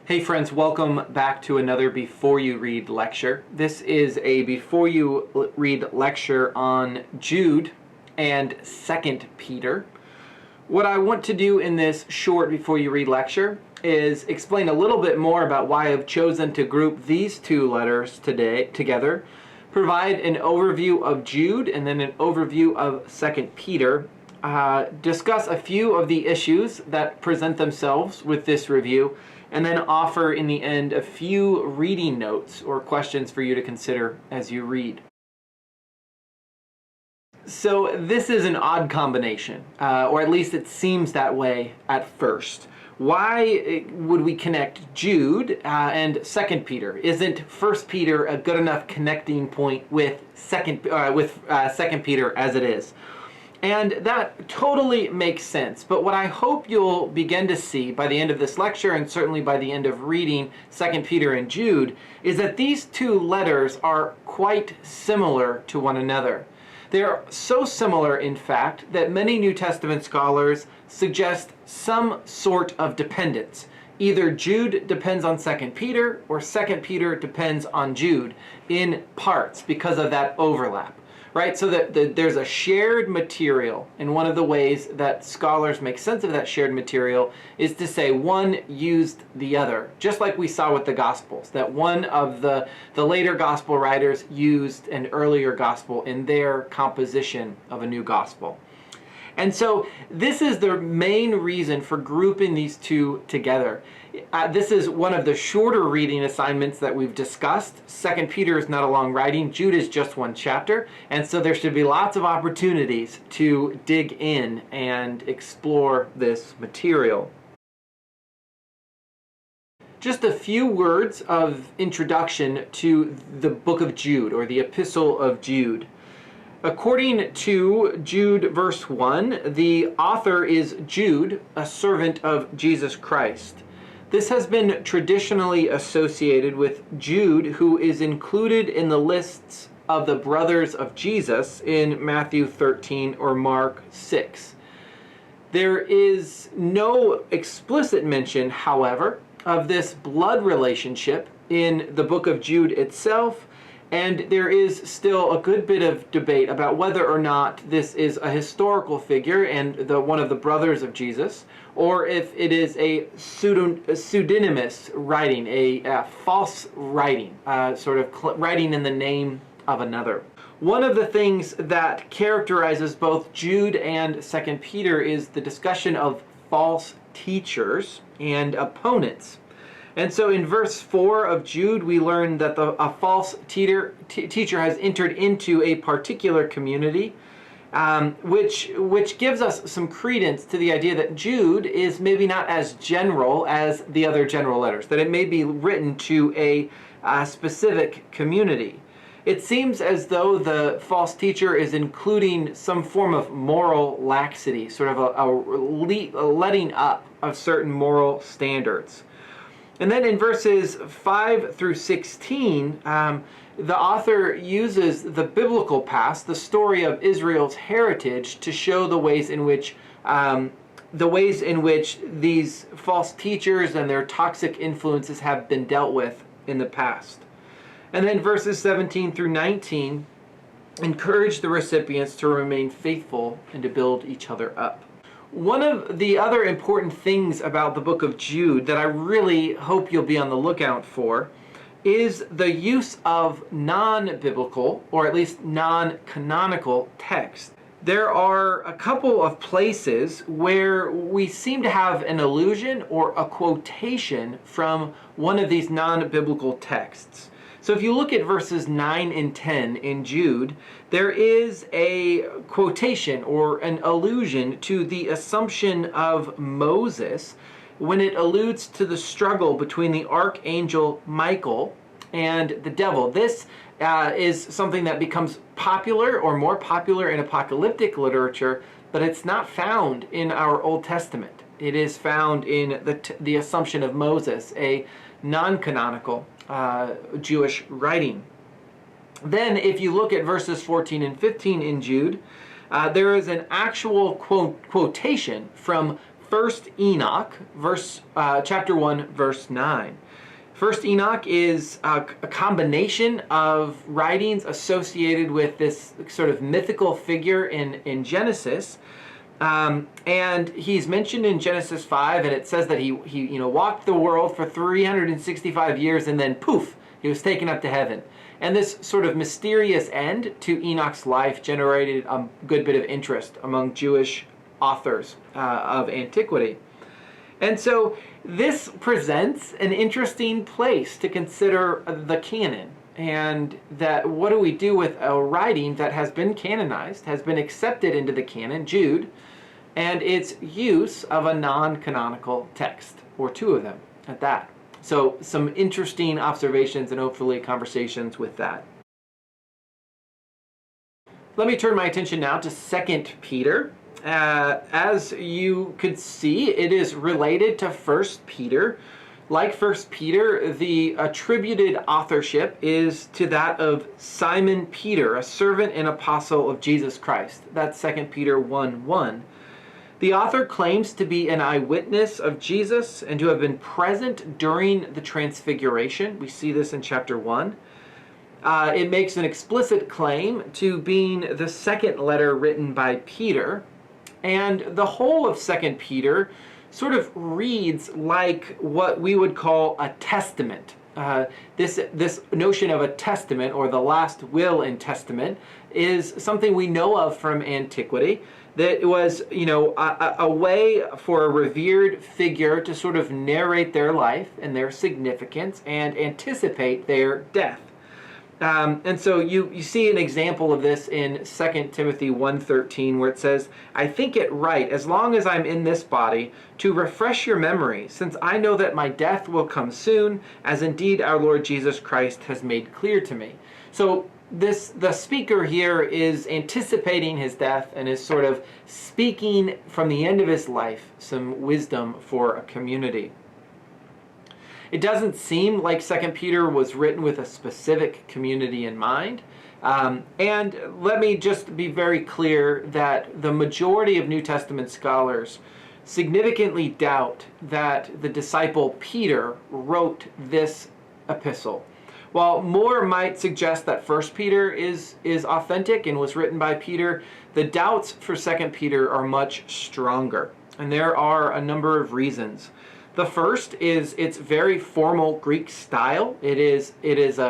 Hey friends, welcome back to another Before You Read lecture. This is a Before You Read lecture on Jude and 2 Peter. What I want to do in this short Before You Read lecture is explain a little bit more about why I've chosen to group these two letters together, provide an overview of Jude and then an overview of 2 Peter, discuss a few of the issues that present themselves with this review, and then offer in the end a few reading notes or questions for you to consider as you read. So this is an odd combination, or at least it seems that way at first. Why would we connect Jude and 2 Peter? Isn't 1 Peter a good enough connecting point with 2 Peter as it is? And that totally makes sense. But what I hope you'll begin to see by the end of this lecture, and certainly by the end of reading 2 Peter and Jude, is that these two letters are quite similar to one another. They're so similar, in fact, that many New Testament scholars suggest some sort of dependence. Either Jude depends on 2 Peter, or 2 Peter depends on Jude in parts because of that overlap. Right, so that there's a shared material, and one of the ways that scholars make sense of that shared material is to say one used the other, just like we saw with the Gospels, that one of the later Gospel writers used an earlier Gospel in their composition of a new Gospel. And so this is the main reason for grouping these two together. This is one of the shorter reading assignments that we've discussed. 2 Peter is not a long writing. Jude is just one chapter. And so there should be lots of opportunities to dig in and explore this material. Just a few words of introduction to the book of Jude, or the epistle of Jude. According to Jude verse 1, the author is Jude, a servant of Jesus Christ. This has been traditionally associated with Jude, who is included in the lists of the brothers of Jesus in Matthew 13 or Mark 6. There is no explicit mention, however, of this blood relationship in the book of Jude itself, and there is still a good bit of debate about whether or not this is a historical figure and one of the brothers of Jesus, or if it is a pseudonymous writing, a false writing, sort of writing in the name of another. One of the things that characterizes both Jude and 2 Peter is the discussion of false teachers and opponents. And so in verse 4 of Jude, we learn that a false teacher has entered into a particular community, which gives us some credence to the idea that Jude is maybe not as general as the other general letters, that it may be written to a specific community. It seems as though the false teacher is including some form of moral laxity, sort of a letting up of certain moral standards. And then in verses 5 through 16, the author uses the biblical past, the story of Israel's heritage, to show the ways in which these false teachers and their toxic influences have been dealt with in the past. And then verses 17 through 19 encourage the recipients to remain faithful and to build each other up. One of the other important things about the book of Jude that I really hope you'll be on the lookout for is the use of non-biblical, or at least non-canonical text. There are a couple of places where we seem to have an allusion or a quotation from one of these non-biblical texts. So if you look at verses 9 and 10 in Jude, there is a quotation or an allusion to the assumption of Moses when it alludes to the struggle between the archangel Michael and the devil. This is something that becomes popular or more popular in apocalyptic literature, but it's not found in our Old Testament. It is found in the Assumption of Moses, a non-canonical Jewish writing. Then if you look at verses 14 and 15 in Jude, there is an actual quotation from First Enoch, chapter 1, verse 9. First Enoch is a combination of writings associated with this sort of mythical figure in Genesis. And he's mentioned in Genesis 5, and it says that he walked the world for 365 years, and then poof, he was taken up to heaven. And this sort of mysterious end to Enoch's life generated a good bit of interest among Jewish authors of antiquity. And so this presents an interesting place to consider the canon, and that what do we do with a writing that has been canonized, has been accepted into the canon, Jude, and its use of a non-canonical text, or two of them at that. So some interesting observations and hopefully conversations with that. Let me turn my attention now to 2 Peter. As you could see, it is related to 1 Peter. Like 1 Peter, the attributed authorship is to that of Simon Peter, a servant and apostle of Jesus Christ. That's 2 Peter 1:1. The author claims to be an eyewitness of Jesus and to have been present during the Transfiguration. We see this in chapter 1. It makes an explicit claim to being the second letter written by Peter. And the whole of 2 Peter sort of reads like what we would call a testament. This notion of a testament, or the last will and testament, is something we know of from antiquity. That it was, a way for a revered figure to sort of narrate their life and their significance and anticipate their death. And so you see an example of this in 2 Timothy 1:13, where it says, "I think it right, as long as I'm in this body, to refresh your memory, since I know that my death will come soon, as indeed our Lord Jesus Christ has made clear to me." So the speaker here is anticipating his death and is sort of speaking from the end of his life some wisdom for a community. It doesn't seem like 2 Peter was written with a specific community in mind. And let me just be very clear that the majority of New Testament scholars significantly doubt that the disciple Peter wrote this epistle. While more might suggest that 1 Peter is authentic and was written by Peter, the doubts for 2 Peter are much stronger. And there are a number of reasons. The first is its very formal Greek style. It is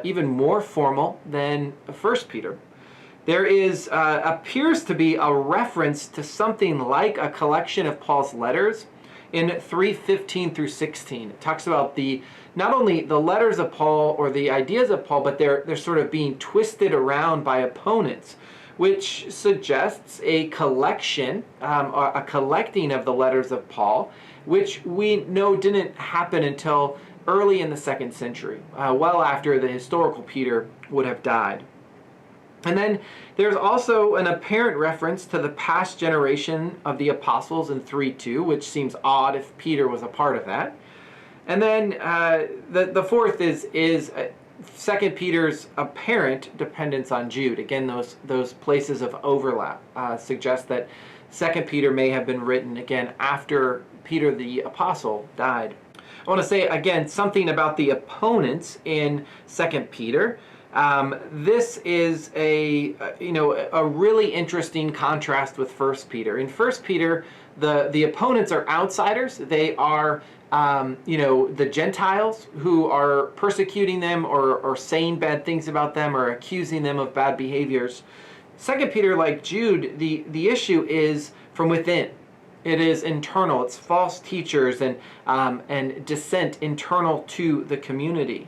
even more formal than 1 Peter. There appears to be a reference to something like a collection of Paul's letters in 3:15 through 16. It talks about not only the letters of Paul or the ideas of Paul, but they're sort of being twisted around by opponents, which suggests a collecting of the letters of Paul, which we know didn't happen until early in the 2nd century, well after the historical Peter would have died. And then there's also an apparent reference to the past generation of the apostles in 3:2, which seems odd if Peter was a part of that. And then the fourth is 2 Peter's apparent dependence on Jude. Again, those places of overlap suggest that 2 Peter may have been written again after Peter the apostle died. I want to say again something about the opponents in 2 Peter. This is a really interesting contrast with 1 Peter. In 1 Peter, the opponents are outsiders. They are the Gentiles who are persecuting them or saying bad things about them or accusing them of bad behaviors. 2 Peter, like Jude, the issue is from within. It is internal. It's false teachers and dissent internal to the community.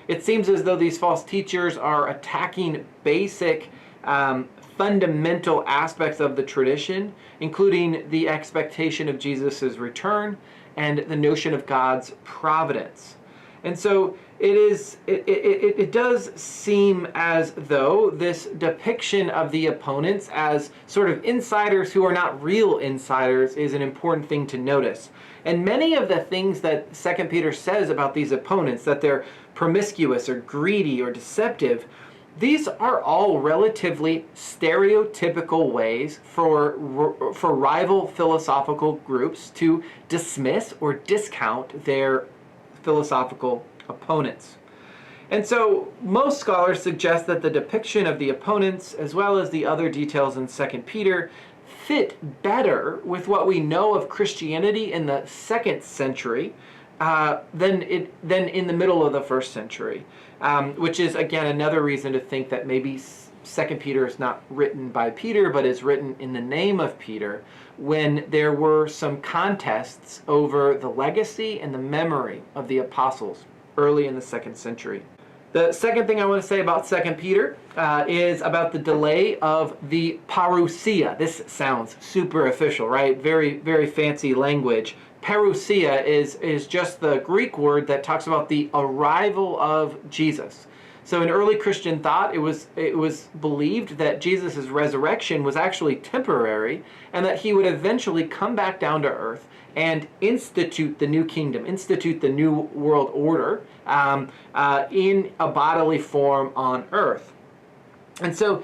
It seems as though these false teachers are attacking basic fundamental aspects of the tradition, including the expectation of Jesus' return and the notion of God's providence. And so it does seem as though this depiction of the opponents as sort of insiders who are not real insiders is an important thing to notice. And many of the things that 2 Peter says about these opponents, that they're promiscuous or greedy or deceptive, These are all relatively stereotypical ways for rival philosophical groups to dismiss or discount their philosophical opponents. And so most scholars suggest that the depiction of the opponents, as well as the other details in 2 Peter, fit better with what we know of Christianity in the 2nd century than in the middle of the 1st century, which is, again, another reason to think that maybe 2 Peter is not written by Peter, but is written in the name of Peter, when there were some contests over the legacy and the memory of the apostles early in the 2nd century. The second thing I want to say about 2 Peter is about the delay of the parousia. This sounds super official, right? Very, very fancy language. Parousia is just the Greek word that talks about the arrival of Jesus. So in early Christian thought, it was believed that Jesus' resurrection was actually temporary, and that he would eventually come back down to earth and institute the new kingdom, institute the new world order in a bodily form on earth. And so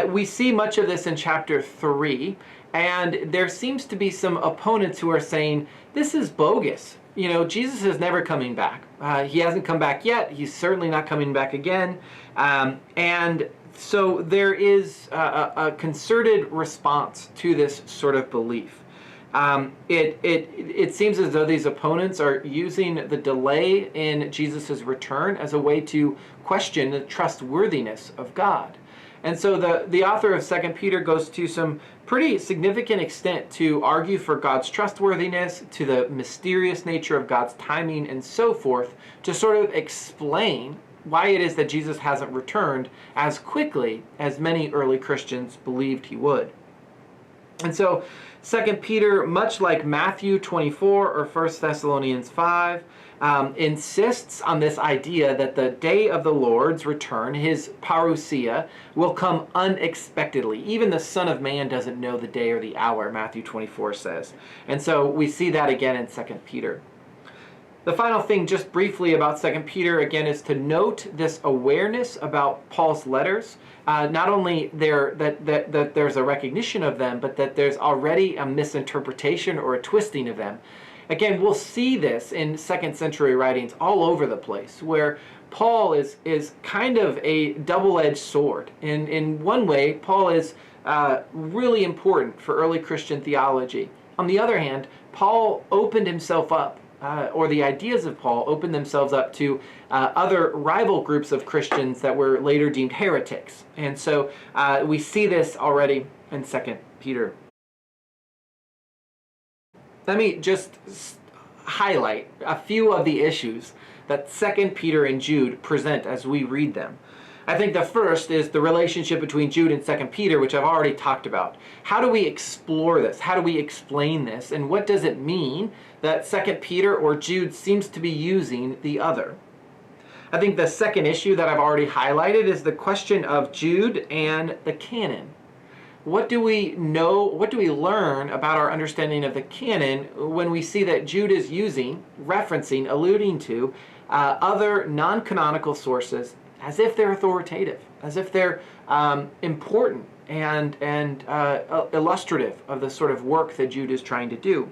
we see much of this in chapter 3, and there seems to be some opponents who are saying, this is bogus. You know, Jesus is never coming back. He hasn't come back yet. He's certainly not coming back again. And so there is a concerted response to this sort of belief. It seems as though these opponents are using the delay in Jesus' return as a way to question the trustworthiness of God. And so the author of 2 Peter goes to some pretty significant extent to argue for God's trustworthiness, to the mysterious nature of God's timing, and so forth, to sort of explain why it is that Jesus hasn't returned as quickly as many early Christians believed he would. And so 2 Peter, much like Matthew 24 or 1 Thessalonians 5, insists on this idea that the day of the Lord's return, his parousia, will come unexpectedly. Even the Son of Man doesn't know the day or the hour, Matthew 24 says. And so we see that again in 2 Peter. The final thing, just briefly about 2 Peter, again, is to note this awareness about Paul's letters. Not only that there's a recognition of them, but that there's already a misinterpretation or a twisting of them. Again, we'll see this in 2nd century writings all over the place, where Paul is kind of a double-edged sword. In one way, Paul is really important for early Christian theology. On the other hand, Paul opened himself up, or the ideas of Paul opened themselves up to other rival groups of Christians that were later deemed heretics. And so we see this already in 2 Peter. Let me just highlight a few of the issues that 2 Peter and Jude present as we read them. I think the first is the relationship between Jude and 2 Peter, which I've already talked about. How do we explore this? How do we explain this? And what does it mean that 2 Peter or Jude seems to be using the other? I think the second issue that I've already highlighted is the question of Jude and the canon. What do we know, what do we learn about our understanding of the canon when we see that Jude is using, referencing, alluding to other non-canonical sources as if they're authoritative, as if they're important and illustrative of the sort of work that Jude is trying to do?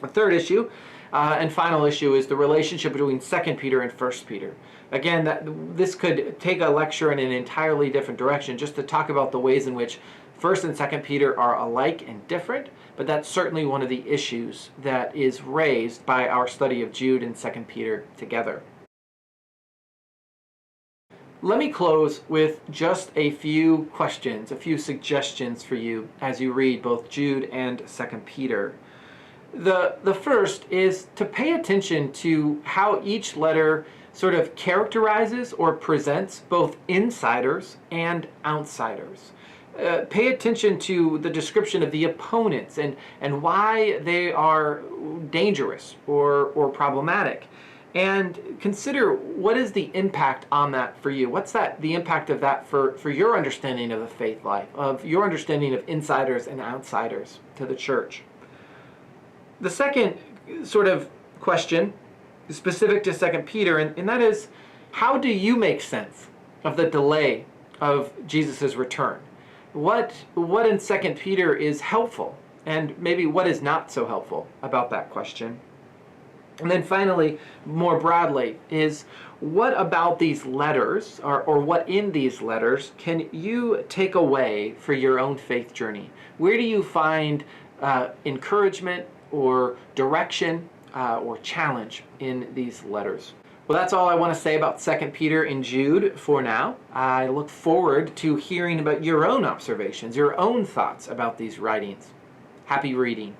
The third issue and final issue is the relationship between 2 Peter and 1 Peter. Again, this could take a lecture in an entirely different direction, just to talk about the ways in which 1 and 2 Peter are alike and different, but that's certainly one of the issues that is raised by our study of Jude and 2 Peter together. Let me close with just a few questions, a few suggestions for you as you read both Jude and 2 Peter. The first is to pay attention to how each letter sort of characterizes or presents both insiders and outsiders. Pay attention to the description of the opponents and why they are dangerous or problematic. And consider, what is the impact on that for you? What's the impact of that for your understanding of the faith life, of your understanding of insiders and outsiders to the church? The second sort of question is specific to 2 Peter, and that is, how do you make sense of the delay of Jesus' return? What in 2 Peter is helpful, and maybe what is not so helpful about that question? And then finally, more broadly, is what about these letters, or what in these letters, can you take away for your own faith journey? Where do you find encouragement or direction or challenge in these letters? Well, that's all I want to say about 2 Peter and Jude for now. I look forward to hearing about your own observations, your own thoughts about these writings. Happy reading.